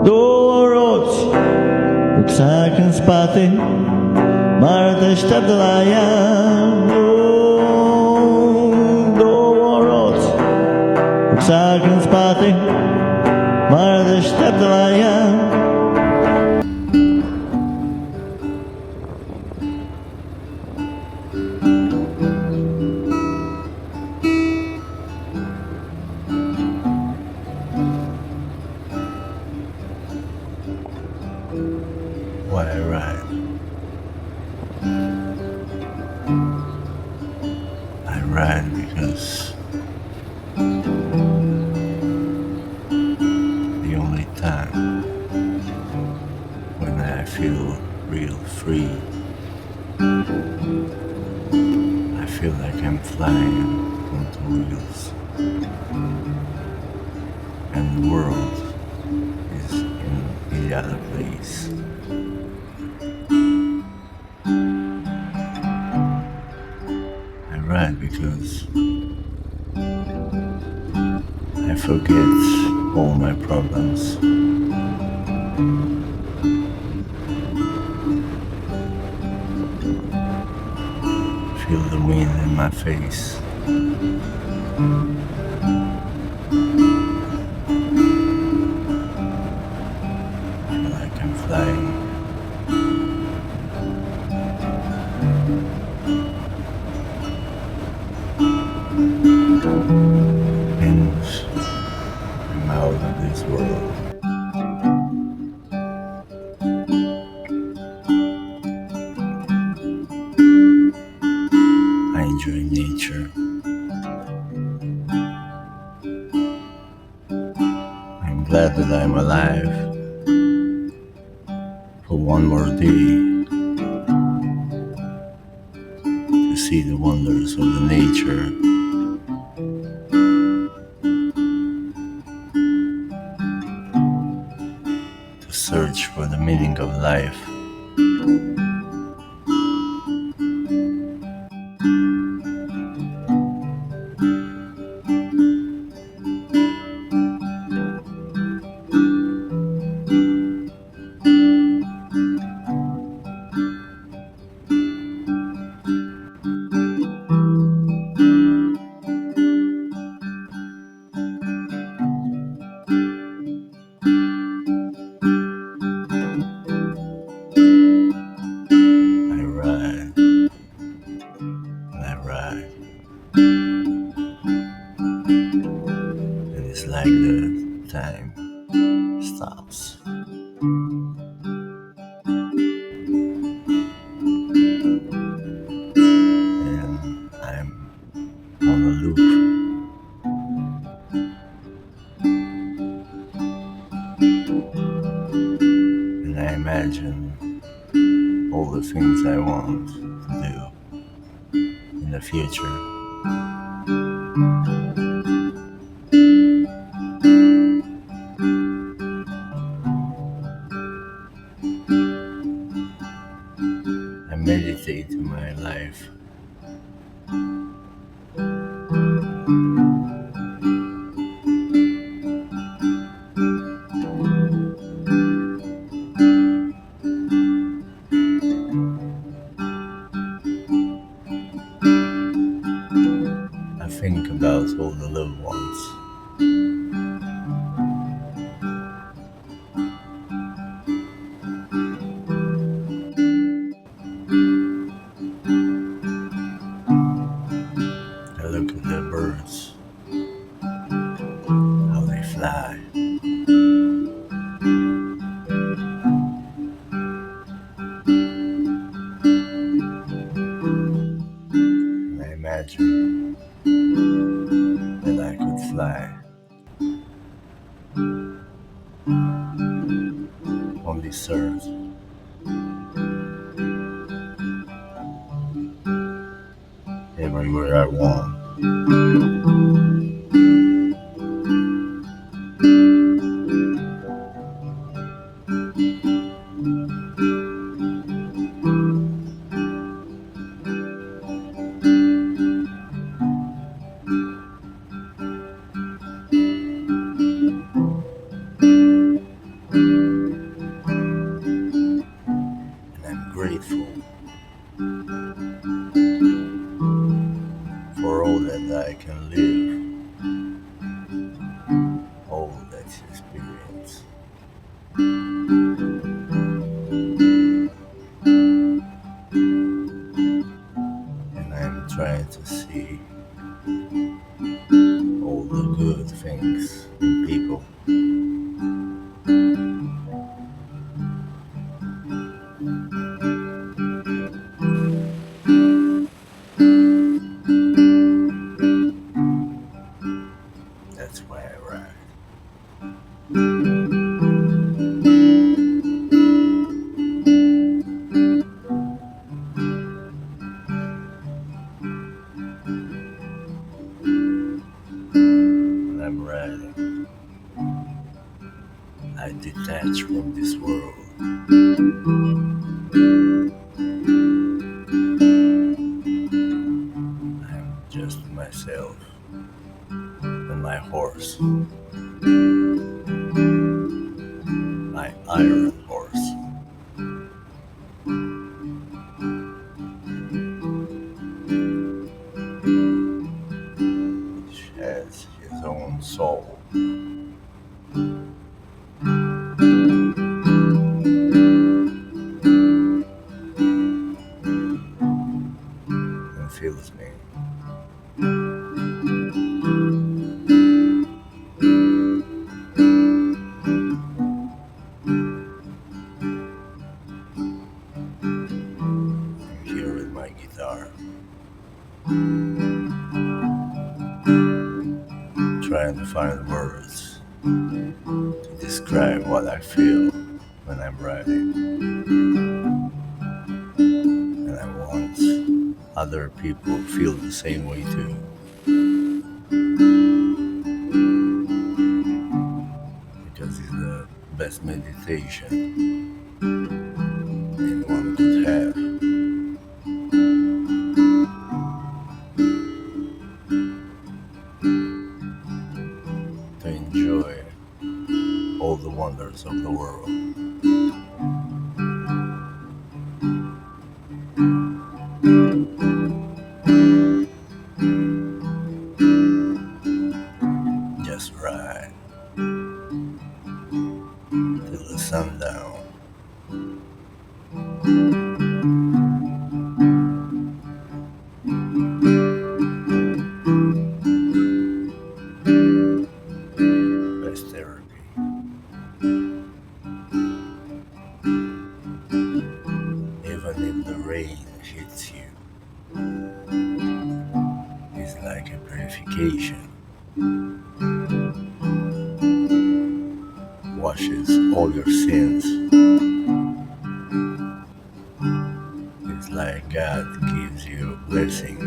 Dolores, rüksaken spate, marta stadlaja. Dolores, rüksaken spate, marta stadlaja. Why I ride? I ride because the only time when I feel real free, I feel like I'm flying on two wheels, and the world is in the other place. I ride because I forget all my problems. Feel the wind in my face. Feel like I'm flying. And I'm out of this world. I enjoy nature. I'm glad that I'm alive for one more day to see the wonders of the nature. To search for the meaning of life. I ride and I ride, and it's like the time stops. And I'm on a loop. And I imagine all the things I want to do in the future. I meditate in my life. I think about all the loved ones. I look at the birds, how they fly. And I imagine that I could fly on this earth. Everywhere I want. I detach from this world. I'm just myself and my horse, my iron horse. Which has his own soul. And fills me. I'm here with my guitar, trying to find words to describe what I feel when I'm writing. And I want other people to feel the same way too. Because it's the best meditation anyone could have. To enjoy all the wonders of the world. Just ride till the sundown. Best therapy. Even if the rain hits you, it's like a purification. Washes all your sins. It's like God gives you a blessing.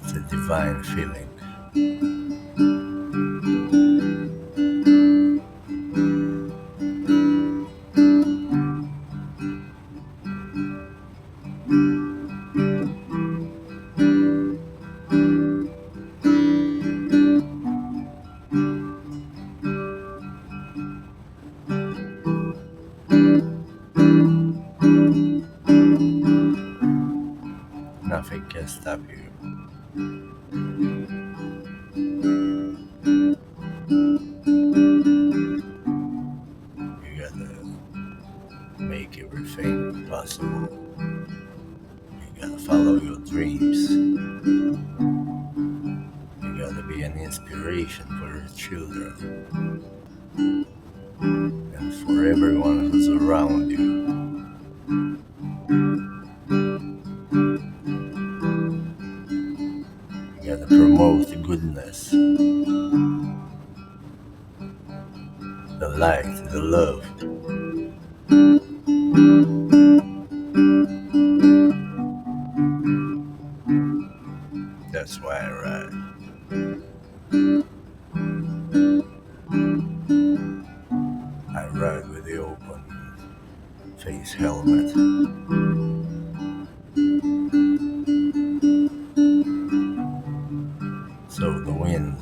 It's a divine feeling. Nothing can stop you. You gotta make everything possible. You gotta follow your dreams. You gotta be an inspiration for your children and for everyone who's around you. You gotta promote the goodness, the light, the love. That's why I ride. I ride with the open face helmet. So the wind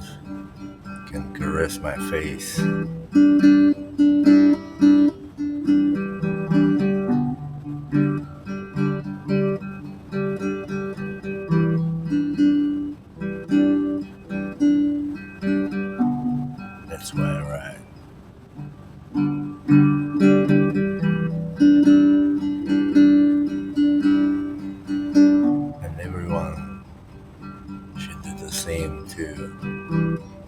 can caress my face. That's why I ride. And everyone should do the same too.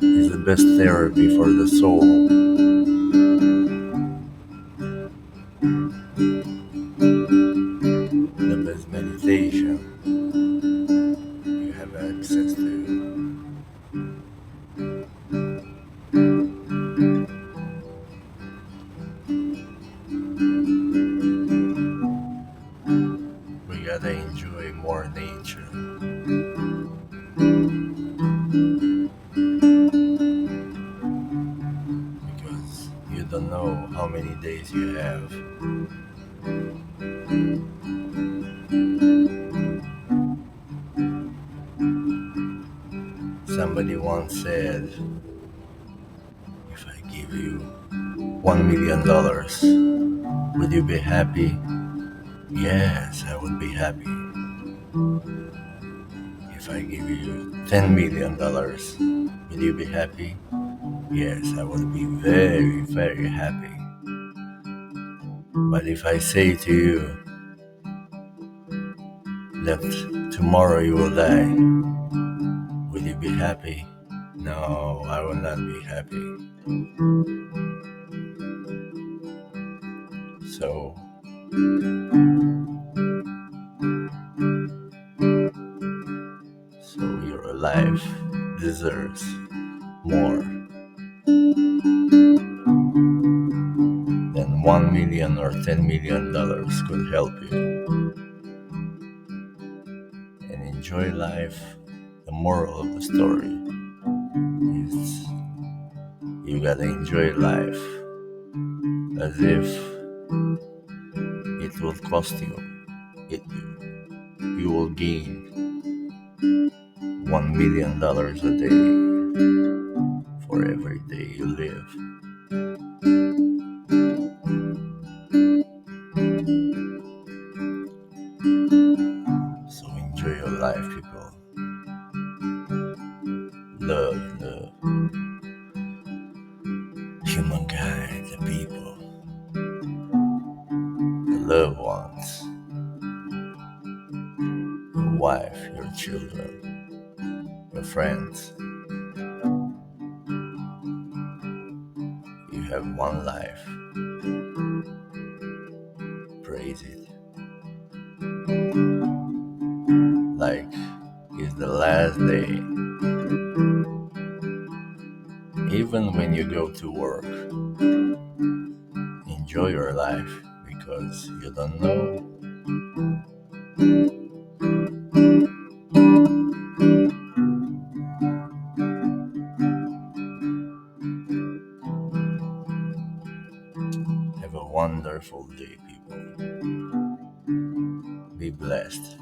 It's the best therapy for the soul. The best meditation you have access to. know how many days you have. Somebody once said, if I give you $1 million, would you be happy? Yes, I would be happy. If I give you $10 million, will you be happy? Yes, I would be very, very happy. But if I say to you that tomorrow you will die, will you be happy? No, I will not be happy. So, your life deserves more than 1 million or $10 million could help you. And enjoy life. The moral of the story is you gotta enjoy life as if it will cost you. You will gain $1 million a day for every day you live. So enjoy your life, people. Love the humankind, the people, the loved ones, your wife, your children, your friends. You have one life. Praise it like it's the last day. Even when you go to work, enjoy your life because you don't know. Have a wonderful day, people. Be blessed.